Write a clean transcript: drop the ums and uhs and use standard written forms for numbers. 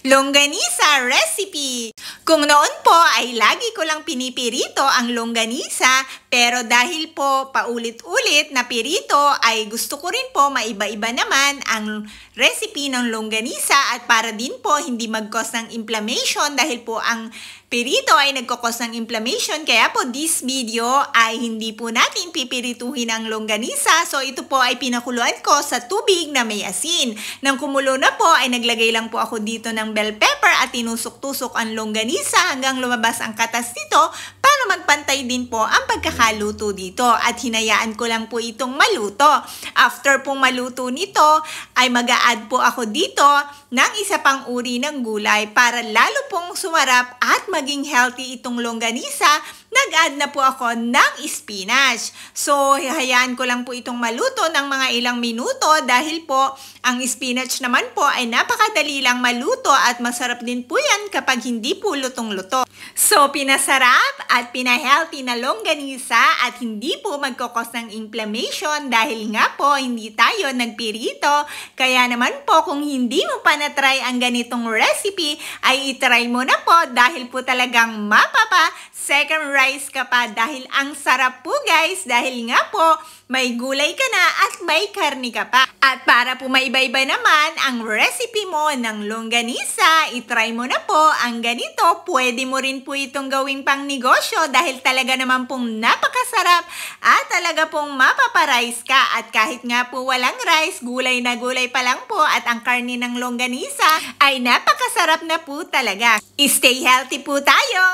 Longganisa recipe! Kung noon po ay lagi ko lang pinipirito ang longganisa, pero dahil po paulit-ulit na pirito ay gusto ko rin po maiba-iba naman ang recipe ng longganisa at para din po hindi mag-cause ng inflammation dahil po ang pirito ay nagkakos ng inflammation. Kaya po this video ay hindi po natin pipirituhin ang longganisa. So ito po ay pinakuluan ko sa tubig na may asin. Nang kumulo na po ay naglagay lang po ako dito ng bell pepper at tinusok-tusok ang longganisa hanggang lumabas ang katas nito para magpantay din po ang pagkakaluto dito. At hinayaan ko lang po itong maluto. After pong maluto nito ay mag-a-add po ako dito ng isa pang uri ng gulay para lalo pong sumarap at maging healthy itong longganisa. Nag-add na po ako ng spinach. So, hayaan ko lang po itong maluto ng mga ilang minuto dahil po ang spinach naman po ay napakadali lang maluto at masarap din po yan kapag hindi po lutong-luto. So, pinasarap at pinahealthy na longganisa at hindi po magkakos ng inflammation dahil nga po hindi tayo nagpirito. Kaya naman po kung hindi mo pa na-try ang ganitong recipe ay itry mo na po dahil po talagang second rice ka pa dahil ang sarap po guys dahil nga po may gulay ka na at may karni ka pa. At para po maiba-iba naman ang recipe mo ng longganisa, itry mo na po ang ganito. Pwede mo rin po itong gawing pang negosyo dahil talaga naman pong napakasarap at talaga pong mapaparice ka. At kahit nga po walang rice, gulay na gulay pa lang po at ang karni ng longganisa ay napakasarap na po talaga. Stay healthy po tayo!